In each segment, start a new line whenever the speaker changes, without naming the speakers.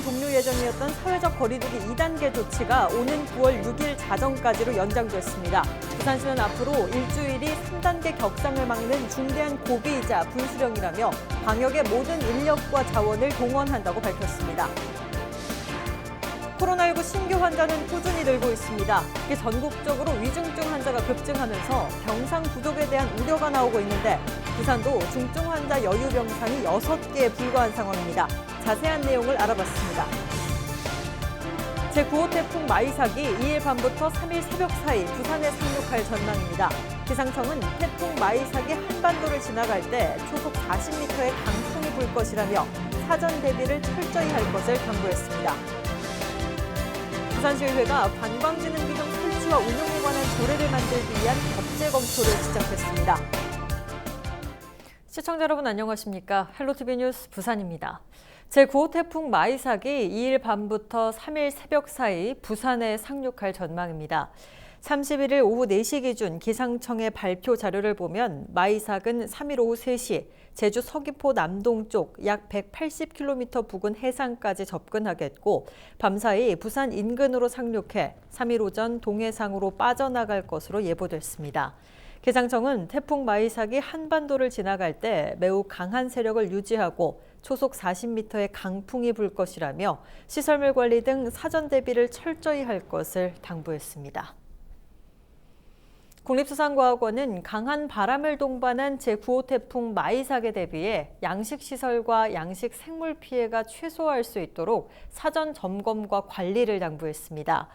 종료 예정이었던 사회적 거리두기 2단계 조치가 오는 9월 6일 자정까지로 연장됐습니다. 부산시는 앞으로 일주일이 3단계 격상을 막는 중대한 고비이자 분수령이라며 방역의 모든 인력과 자원을 동원한다고 밝혔습니다. 코로나19 신규 환자는 꾸준히 늘고 있습니다. 특히 전국적으로 위중증 환자가 급증하면서 병상 부족에 대한 우려가 나오고 있는데 부산도 중증 환자 여유 병상이 6개에 불과한 상황입니다. 자세한 내용을 알아봤습니다. 제9호 태풍 마이삭이 2일 밤부터 3일 새벽 사이 부산에 상륙할 전망입니다. 기상청은 태풍 마이삭이 한반도를 지나갈 때 초속 40m의 강풍이 불 것이라며 사전 대비를 철저히 할 것을 당부했습니다. 부산시의회가 관광진흥기금 설치와 운영에 관한 조례를 만들기 위한 법제 검토를 시작했습니다. 시청자 여러분 안녕하십니까? 헬로티비 뉴스 부산입니다. 제9호 태풍 마이삭이 2일 밤부터 3일 새벽 사이 부산에 상륙할 전망입니다. 31일 오후 4시 기준 기상청의 발표 자료를 보면 마이삭은 3일 오후 3시 제주 서귀포 남동쪽 약 180km 부근 해상까지 접근하겠고 밤사이 부산 인근으로 상륙해 3일 오전 동해상으로 빠져나갈 것으로 예보됐습니다. 기상청은 태풍 마이삭이 한반도를 지나갈 때 매우 강한 세력을 유지하고 초속 40m의 강풍이 불 것이라며 시설물 관리 등 사전 대비를 철저히 할 것을 당부했습니다. 국립수산과학원은 강한 바람을 동반한 제9호 태풍 마이삭에 대비해 양식시설과 양식생물 피해가 최소화할 수 있도록 사전 점검과 관리를 당부했습니다.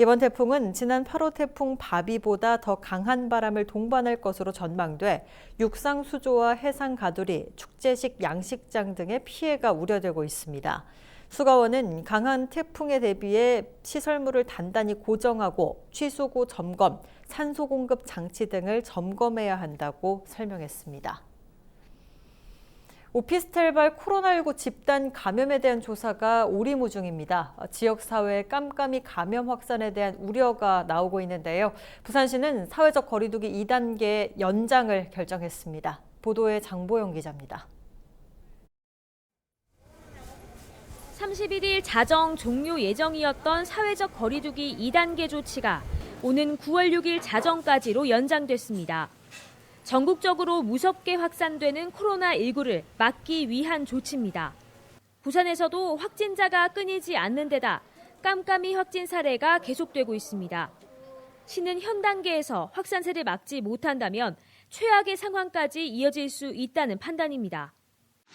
이번 태풍은 지난 8호 태풍 바비보다 더 강한 바람을 동반할 것으로 전망돼 육상 수조와 해상 가두리, 축제식 양식장 등의 피해가 우려되고 있습니다. 수가원은 강한 태풍에 대비해 시설물을 단단히 고정하고 취수구 점검, 산소 공급 장치 등을 점검해야 한다고 설명했습니다. 오피스텔발 코로나19 집단 감염에 대한 조사가 오리무중입니다. 지역사회의 깜깜이 감염 확산에 대한 우려가 나오고 있는데요. 부산시는 사회적 거리두기 2단계 연장을 결정했습니다. 보도에 장보영 기자입니다.
31일 자정 종료 예정이었던 사회적 거리두기 2단계 조치가 오는 9월 6일 자정까지로 연장됐습니다. 전국적으로 무섭게 확산되는 코로나19를 막기 위한 조치입니다. 부산에서도 확진자가 끊이지 않는 데다 깜깜이 확진 사례가 계속되고 있습니다. 시는 현 단계에서 확산세를 막지 못한다면 최악의 상황까지 이어질 수 있다는 판단입니다.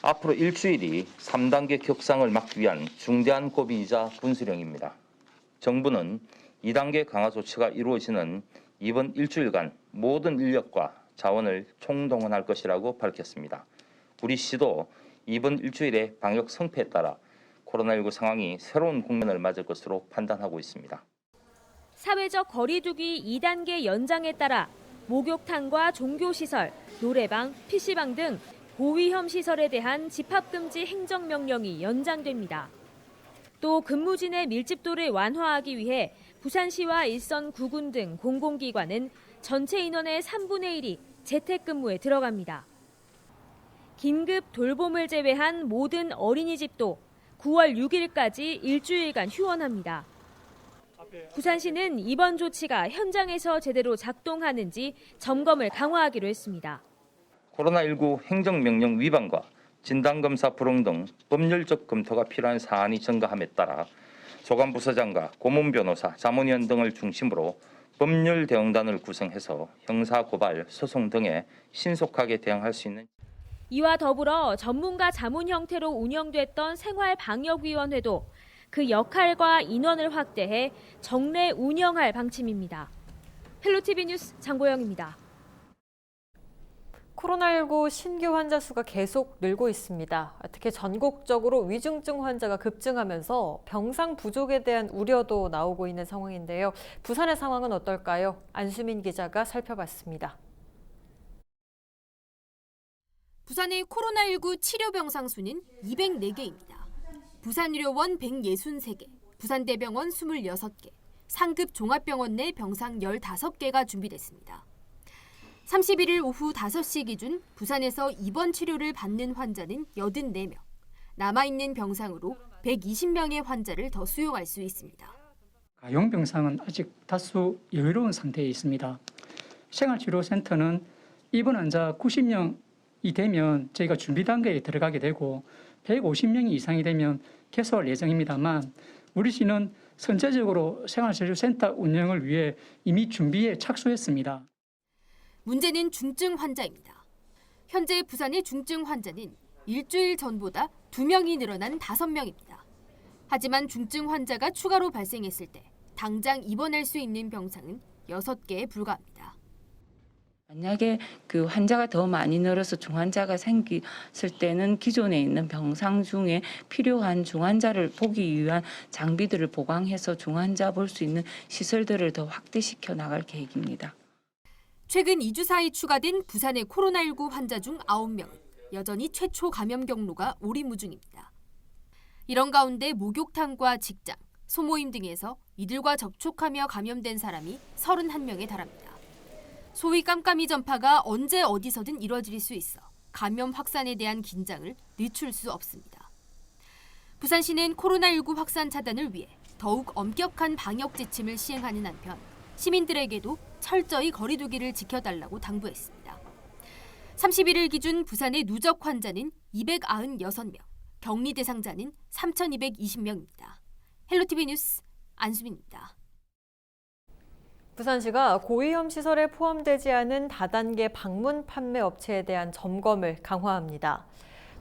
앞으로 일주일이 3단계 격상을 막기 위한 중대한 고비이자 분수령입니다. 정부는 2단계 강화 조치가 이루어지는 이번 일주일간 모든 인력과 자원을 총동원할 것이라고 밝혔습니다. 우리 시도 이번 일주일의 방역 성패에 따라 코로나19 상황이 새로운 국면을 맞을 것으로 판단하고 있습니다.
사회적 거리두기 2단계 연장에 따라 목욕탕과 종교시설, 노래방, PC방 등 고위험 시설에 대한 집합금지 행정명령이 연장됩니다. 또 근무진의 밀집도를 완화하기 위해 부산시와 일선 구군 등 공공기관은 전체 인원의 3분의 1이 재택근무에 들어갑니다. 긴급 돌봄을 제외한 모든 어린이집도 9월 6일까지 일주일간 휴원합니다. 부산시는 이번 조치가 현장에서 제대로 작동하는지 점검을 강화하기로 했습니다.
코로나19 행정명령 위반과 진단검사 불응 등 법률적 검토가 필요한 사안이 증가함에 따라 조간부서장과 고문변호사, 자문위원 등을 중심으로 법률대응단을 구성해서 형사고발, 소송 등에 신속하게 대응할 수 있는.
이와 더불어 전문가 자문 형태로 운영됐던 생활방역위원회도 그 역할과 인원을 확대해 정례 운영할 방침입니다. 헬로티비 뉴스 장보영입니다.
코로나19 신규 환자 수가 계속 늘고 있습니다. 특히 전국적으로 위중증 환자가 급증하면서 병상 부족에 대한 우려도 나오고 있는 상황인데요. 부산의 상황은 어떨까요? 안수민 기자가 살펴봤습니다.
부산의 코로나19 치료 병상 수는 204개입니다. 부산의료원 163개, 부산대병원 26개, 상급 종합병원 내 병상 15개가 준비됐습니다. 31일 오후 5시 기준 부산에서 입원 치료를 받는 환자는 84명, 남아있는 병상으로 120명의 환자를 더 수용할 수 있습니다.
가용 병상은 아직 다소 여유로운 상태에 있습니다. 생활치료센터는 입원 환자 90명이 되면 저희가 준비 단계에 들어가게 되고 150명이 이상이 되면 개소할 예정입니다만 우리 시는 선제적으로 생활치료센터 운영을 위해 이미 준비에 착수했습니다.
문제는 중증 환자입니다. 현재 부산의 중증 환자는 일주일 전보다 2명이 늘어난 5명입니다. 하지만 중증 환자가 추가로 발생했을 때 당장 입원할 수 있는 병상은 6개에 불과합니다.
만약에 그 환자가 더 많이 늘어서 중환자가 생겼을 때는 기존에 있는 병상 중에 필요한 중환자를 보기 위한 장비들을 보강해서 중환자 볼 수 있는 시설들을 더 확대시켜 나갈 계획입니다.
최근 2주 사이 추가된 부산의 코로나19 환자 중 9명은 여전히 최초 감염 경로가 오리무중입니다. 이런 가운데 목욕탕과 직장, 소모임 등에서 이들과 접촉하며 감염된 사람이 31명에 달합니다. 소위 깜깜이 전파가 언제 어디서든 이뤄질 수 있어 감염 확산에 대한 긴장을 늦출 수 없습니다. 부산시는 코로나19 확산 차단을 위해 더욱 엄격한 방역 지침을 시행하는 한편 시민들에게도 철저히 거리 두기를 지켜달라고 당부했습니다. 31일 기준 부산의 누적 환자는 296명, 격리 대상자는 3,220명입니다. 헬로티비 뉴스 안수민입니다.
부산시가 고위험 시설에 포함되지 않은 다단계 방문 판매 업체에 대한 점검을 강화합니다.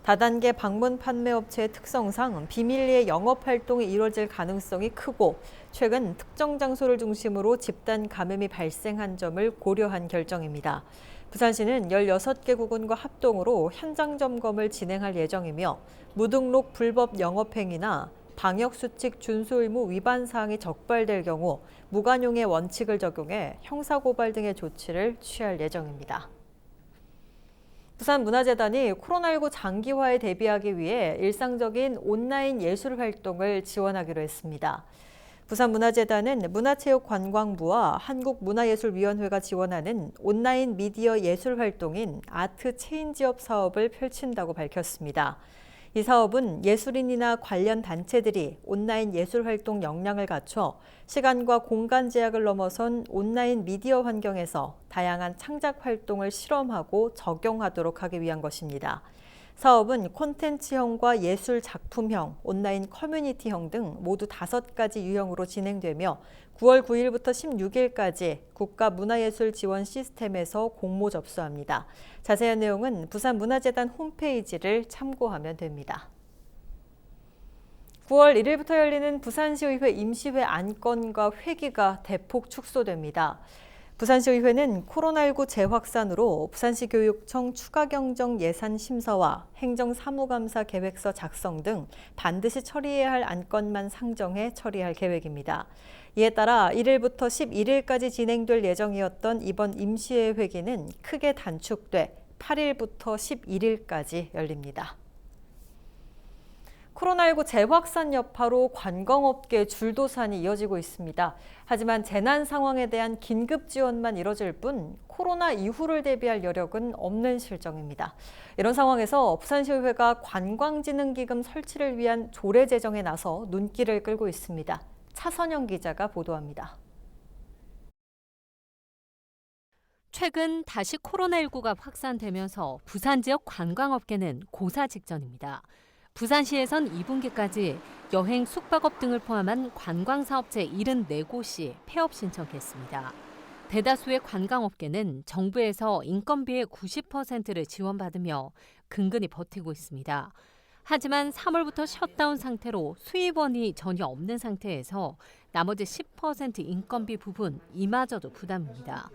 다단계 방문 판매 업체의 특성상 비밀리에 영업 활동이 이뤄질 가능성이 크고 최근 특정 장소를 중심으로 집단 감염이 발생한 점을 고려한 결정입니다. 부산시는 16개 구군과 합동으로 현장 점검을 진행할 예정이며 무등록 불법 영업 행위나 방역수칙 준수 의무 위반 사항이 적발될 경우 무관용의 원칙을 적용해 형사고발 등의 조치를 취할 예정입니다. 부산문화재단이 코로나19 장기화에 대비하기 위해 일상적인 온라인 예술 활동을 지원하기로 했습니다. 부산문화재단은 문화체육관광부와 한국문화예술위원회가 지원하는 온라인 미디어 예술 활동인 아트 체인지업 사업을 펼친다고 밝혔습니다. 이 사업은 예술인이나 관련 단체들이 온라인 예술 활동 역량을 갖춰 시간과 공간 제약을 넘어선 온라인 미디어 환경에서 다양한 창작 활동을 실험하고 적용하도록 하기 위한 것입니다. 사업은 콘텐츠형과 예술 작품형, 온라인 커뮤니티형 등 모두 5가지 유형으로 진행되며 9월 9일부터 16일까지 국가문화예술 지원 시스템에서 공모 접수합니다. 자세한 내용은 부산문화재단 홈페이지를 참고하면 됩니다. 9월 1일부터 열리는 부산시의회 임시회 안건과 회기가 대폭 축소됩니다. 부산시의회는 코로나19 재확산으로 부산시 교육청 추가 경정 예산 심사와 행정사무감사 계획서 작성 등 반드시 처리해야 할 안건만 상정해 처리할 계획입니다. 이에 따라 1일부터 11일까지 진행될 예정이었던 이번 임시회 회기는 크게 단축돼 8일부터 11일까지 열립니다. 코로나19 재확산 여파로 관광업계 줄도산이 이어지고 있습니다. 하지만 재난 상황에 대한 긴급 지원만 이뤄질 뿐 코로나 이후를 대비할 여력은 없는 실정입니다. 이런 상황에서 부산시의회가 관광진흥기금 설치를 위한 조례 제정에 나서 눈길을 끌고 있습니다. 차선영 기자가 보도합니다.
최근 다시 코로나19가 확산되면서 부산 지역 관광업계는 고사 직전입니다. 부산시에선 2분기까지 여행, 숙박업 등을 포함한 관광사업체 74곳이 폐업 신청했습니다. 대다수의 관광업계는 정부에서 인건비의 90%를 지원받으며 근근히 버티고 있습니다. 하지만 3월부터 셧다운 상태로 수입원이 전혀 없는 상태에서 나머지 10% 인건비 부분 이마저도 부담입니다.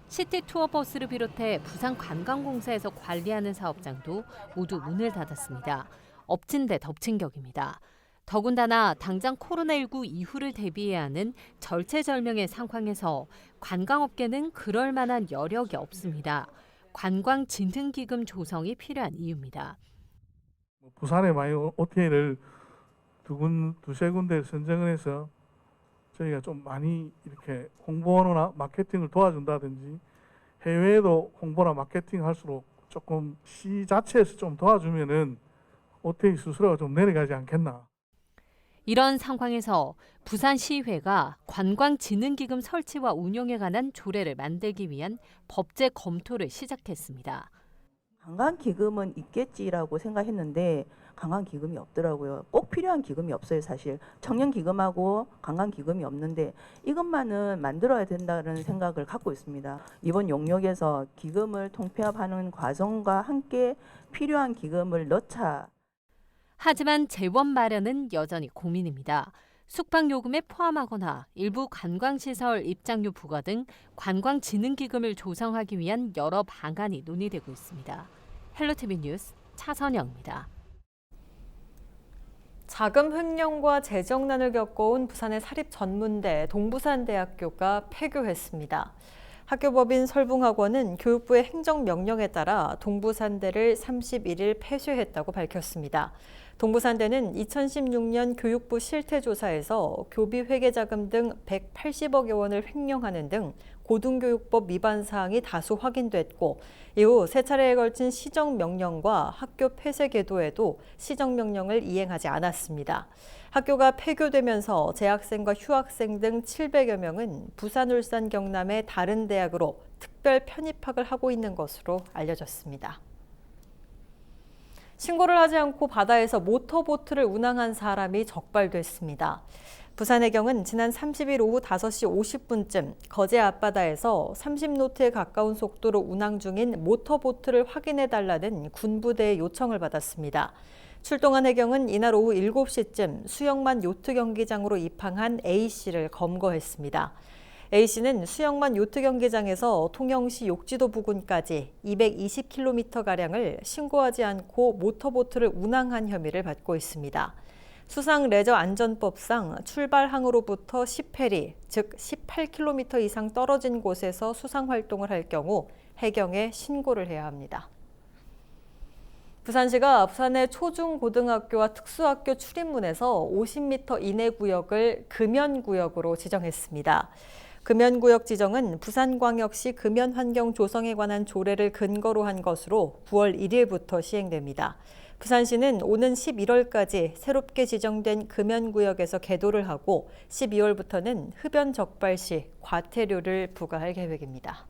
시티 투어버스를 비롯해 부산관광공사에서 관리하는 사업장도 모두 문을 닫았습니다. 엎친 데 덮친 격입니다. 더군다나 당장 코로나19 이후를 대비해야 하는 절체절명의 상황에서 관광업계는 그럴 만한 여력이 없습니다. 관광진흥기금 조성이 필요한 이유입니다.
부산에 많이 호텔을 두세 군데 선정을 해서 저희가 좀 많이 이렇게 홍보나 마케팅을 도와준다든지 해외에도 홍보나 마케팅 할수록 조금 시 자체에서 좀 도와주면은 호텔 수수료가 좀 내려가지 않겠나.
이런 상황에서 부산시의회가 관광진흥기금 설치와 운용에 관한 조례를 만들기 위한 법제 검토를 시작했습니다.
관광기금은 있겠지라고 생각했는데 관광기금이 없더라고요. 꼭 필요한 기금이 없어요, 사실. 청년기금하고 관광기금이 없는데 이것만은 만들어야 된다는 생각을 갖고 있습니다. 이번 용역에서 기금을 통폐합하는 과정과 함께 필요한 기금을 넣자.
하지만 재원 마련은 여전히 고민입니다. 숙박요금에 포함하거나 일부 관광시설 입장료 부과 등 관광진흥기금을 조성하기 위한 여러 방안이 논의되고 있습니다. 헬로티비 뉴스 차선영입니다.
자금 횡령과 재정난을 겪어온 부산의 사립전문대 동부산대학교가 폐교했습니다. 학교법인 설붕학원은 교육부의 행정명령에 따라 동부산대를 31일 폐쇄했다고 밝혔습니다. 동부산대는 2016년 교육부 실태조사에서 교비 회계자금 등 180억여 원을 횡령하는 등 고등교육법 위반 사항이 다수 확인됐고 이후 세 차례에 걸친 시정명령과 학교 폐쇄 계도에도 시정명령을 이행하지 않았습니다. 학교가 폐교되면서 재학생과 휴학생 등 700여 명은 부산, 울산, 경남의 다른 대학으로 특별 편입학을 하고 있는 것으로 알려졌습니다. 신고를 하지 않고 바다에서 모터보트를 운항한 사람이 적발됐습니다. 부산해경은 지난 30일 오후 5시 50분쯤 거제 앞바다에서 30노트에 가까운 속도로 운항 중인 모터보트를 확인해달라는 군부대의 요청을 받았습니다. 출동한 해경은 이날 오후 7시쯤 수영만 요트 경기장으로 입항한 A씨를 검거했습니다. A씨는 수영만 요트 경기장에서 통영시 욕지도 부근까지 220km가량을 신고하지 않고 모터보트를 운항한 혐의를 받고 있습니다. 수상레저안전법상 출발항으로부터 10해리, 즉 18km 이상 떨어진 곳에서 수상활동을 할 경우 해경에 신고를 해야 합니다. 부산시가 부산의 초중고등학교와 특수학교 출입문에서 50m 이내 구역을 금연구역으로 지정했습니다. 금연구역 지정은 부산광역시 금연환경 조성에 관한 조례를 근거로 한 것으로 9월 1일부터 시행됩니다. 부산시는 오는 11월까지 새롭게 지정된 금연구역에서 계도를 하고 12월부터는 흡연 적발 시 과태료를 부과할 계획입니다.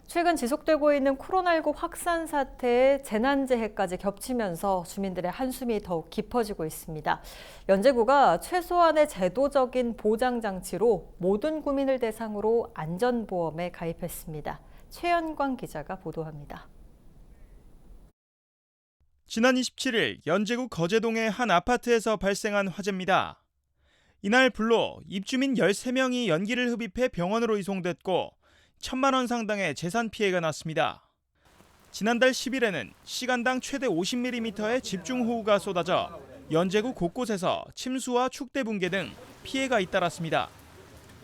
최근 지속되고 있는 코로나19 확산 사태에 재난재해까지 겹치면서 주민들의 한숨이 더욱 깊어지고 있습니다. 연제구가 최소한의 제도적인 보장장치로 모든 구민을 대상으로 안전보험에 가입했습니다. 최연광 기자가 보도합니다.
지난 27일 연제구 거제동의 한 아파트에서 발생한 화재입니다. 이날 불로 입주민 13명이 연기를 흡입해 병원으로 이송됐고 1,000만 원 상당의 재산 피해가 났습니다. 지난달 10일에는 시간당 최대 50mm의 집중호우가 쏟아져 연제구 곳곳에서 침수와 축대 붕괴 등 피해가 잇따랐습니다.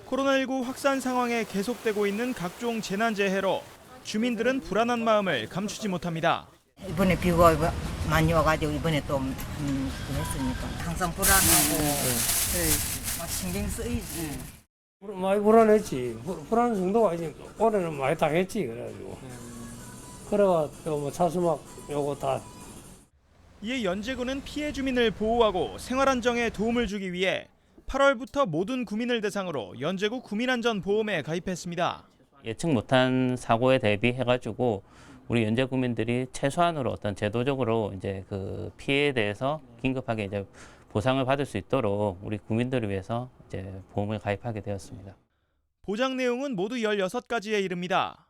코로나19 확산 상황에 계속되고 있는 각종 재난재해로 주민들은 불안한 마음을 감추지 못합니다.
이번에 비가 많이 와가지고 이번에 또 그랬으니까 항상 불안하고 막 신경 쓰이지.
많이 불안했지. 불안한 정도가 아니지. 올해는 많이 당했지. 그래가지고. 그래가 뭐 차수막 요거 다.
이에 연제구는 피해 주민을 보호하고 생활 안정에 도움을 주기 위해 8월부터 모든 구민을 대상으로 연제구 구민안전보험에 가입했습니다.
예측 못한 사고에 대비해가지고 우리 연제 구민들이 최소한으로 어떤 제도적으로 이제 그 피해에 대해서 긴급하게 이제 보상을 받을 수 있도록 우리 국민들을 위해서 이제 보험을 가입하게 되었습니다.
보장 내용은 모두 16가지에 이릅니다.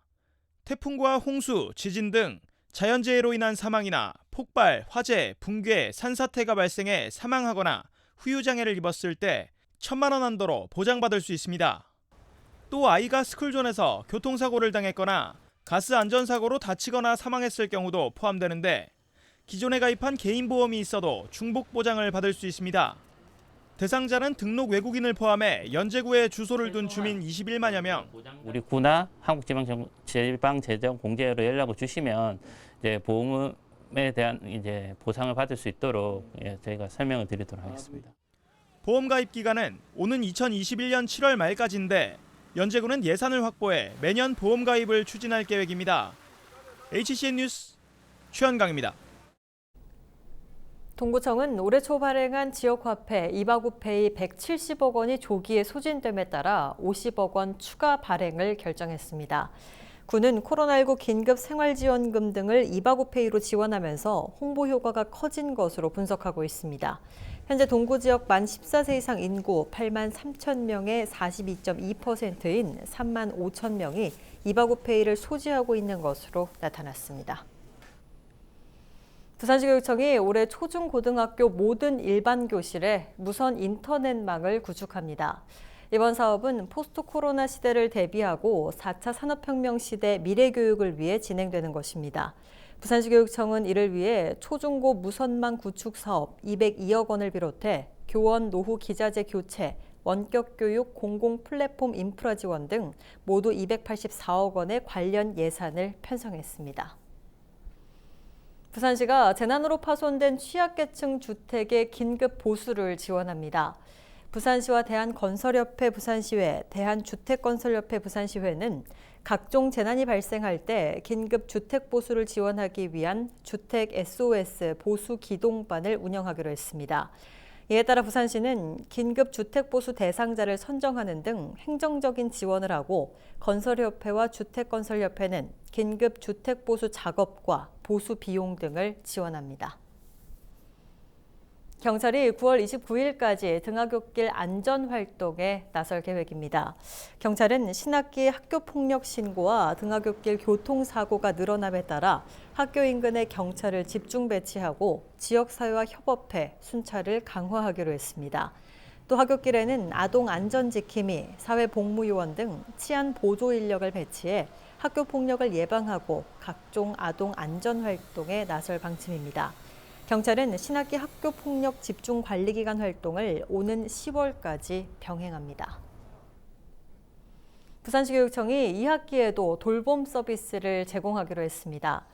태풍과 홍수, 지진 등 자연재해로 인한 사망이나 폭발, 화재, 붕괴, 산사태가 발생해 사망하거나 후유장애를 입었을 때 1,000만 원 한도로 보장받을 수 있습니다. 또 아이가 스쿨존에서 교통사고를 당했거나 가스 안전사고로 다치거나 사망했을 경우도 포함되는데 기존에 가입한 개인보험이 있어도 중복 보장을 받을 수 있습니다. 대상자는 등록 외국인을 포함해 연제구에 주소를 둔 주민 21만여 명.
우리 구나 한국지방재정공제로 연락을 주시면 이제 보험에 대한 이제 보상을 받을 수 있도록 저희가 설명을 드리도록 하겠습니다.
보험 가입 기간은 오는 2021년 7월 말까지인데 연제구는 예산을 확보해 매년 보험 가입을 추진할 계획입니다. HCN 뉴스 최현강입니다.
동구청은 올해 초 발행한 지역화폐 이바구페이 170억 원이 조기에 소진됨에 따라 50억 원 추가 발행을 결정했습니다. 구는 코로나19 긴급 생활지원금 등을 이바구페이로 지원하면서 홍보 효과가 커진 것으로 분석하고 있습니다. 현재 동구 지역 만 14세 이상 인구 8만 3천 명의 42.2%인 3만 5천 명이 이바구페이를 소지하고 있는 것으로 나타났습니다. 부산시교육청이 올해 초중고등학교 모든 일반 교실에 무선 인터넷망을 구축합니다. 이번 사업은 포스트 코로나 시대를 대비하고 4차 산업혁명 시대 미래교육을 위해 진행되는 것입니다. 부산시교육청은 이를 위해 초중고 무선망 구축 사업 202억 원을 비롯해 교원 노후 기자재 교체, 원격교육 공공 플랫폼 인프라 지원 등 모두 284억 원의 관련 예산을 편성했습니다. 부산시가 재난으로 파손된 취약계층 주택의 긴급 보수를 지원합니다. 부산시와 대한건설협회 부산시회, 대한주택건설협회 부산시회는 각종 재난이 발생할 때 긴급 주택 보수를 지원하기 위한 주택 SOS 보수 기동반을 운영하기로 했습니다. 이에 따라 부산시는 긴급 주택 보수 대상자를 선정하는 등 행정적인 지원을 하고 건설협회와 주택건설협회는 긴급 주택 보수 작업과 보수 비용 등을 지원합니다. 경찰이 9월 29일까지 등하굣길 안전활동에 나설 계획입니다. 경찰은 신학기 학교폭력 신고와 등하굣길 교통사고가 늘어남에 따라 학교 인근에 경찰을 집중 배치하고 지역사회와 협업해 순찰을 강화하기로 했습니다. 또 하굣길에는 아동안전지킴이, 사회복무요원 등 치안 보조 인력을 배치해 학교폭력을 예방하고 각종 아동안전활동에 나설 방침입니다. 경찰은 신학기 학교폭력 집중관리기간 활동을 오는 10월까지 병행합니다. 부산시교육청이 2학기에도 돌봄 서비스를 제공하기로 했습니다.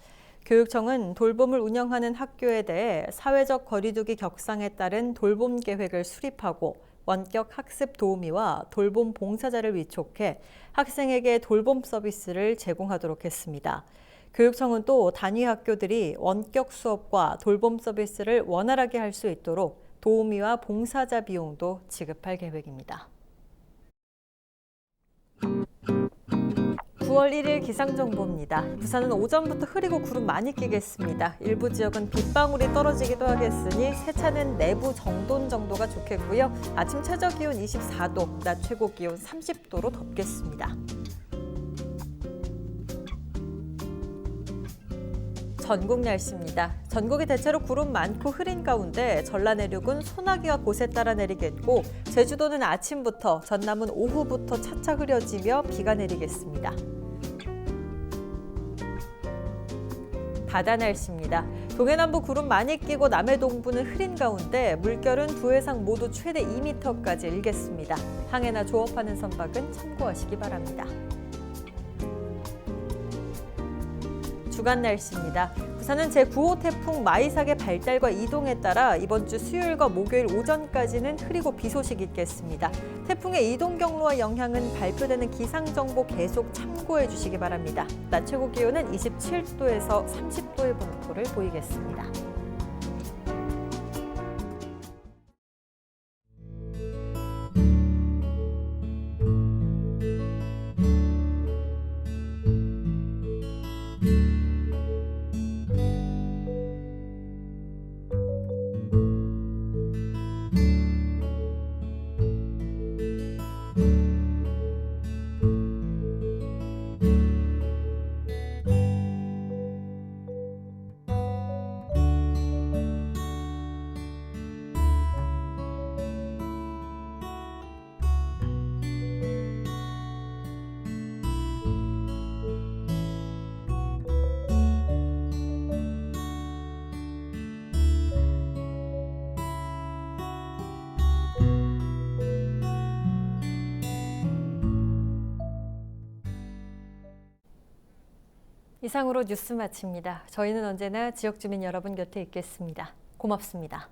교육청은 돌봄을 운영하는 학교에 대해 사회적 거리두기 격상에 따른 돌봄 계획을 수립하고 원격 학습 도우미와 돌봄 봉사자를 위촉해 학생에게 돌봄 서비스를 제공하도록 했습니다. 교육청은 또 단위 학교들이 원격 수업과 돌봄 서비스를 원활하게 할 수 있도록 도우미와 봉사자 비용도 지급할 계획입니다. 9월 1일 기상정보입니다. 부산은 오전부터 흐리고 구름 많이 끼겠습니다. 일부 지역은 빗방울이 떨어지기도 하겠으니 세차는 내부 정돈 정도가 좋겠고요. 아침 최저 기온 24도, 낮 최고 기온 30도로 덥겠습니다. 전국 날씨입니다. 전국이 대체로 구름 많고 흐린 가운데 전라 내륙은 소나기와 곳에 따라 내리겠고 제주도는 아침부터, 전남은 오후부터 차차 흐려지며 비가 내리겠습니다. 바다 날씨입니다. 동해남부 구름 많이 끼고 남해 동부는 흐린 가운데 물결은 두 해상 모두 최대 2m까지 일겠습니다. 항해나 조업하는 선박은 참고하시기 바랍니다. 주간 날씨입니다. 부산은 제9호 태풍 마이삭의 발달과 이동에 따라 이번 주 수요일과 목요일 오전까지는 흐리고 비 소식이 있겠습니다. 태풍의 이동 경로와 영향은 발표되는 기상정보 계속 참고해 주시기 바랍니다. 낮 최고 기온은 27도에서 30도의 분포를 보이겠습니다. 이상으로 뉴스 마칩니다. 저희는 언제나 지역 주민 여러분 곁에 있겠습니다. 고맙습니다.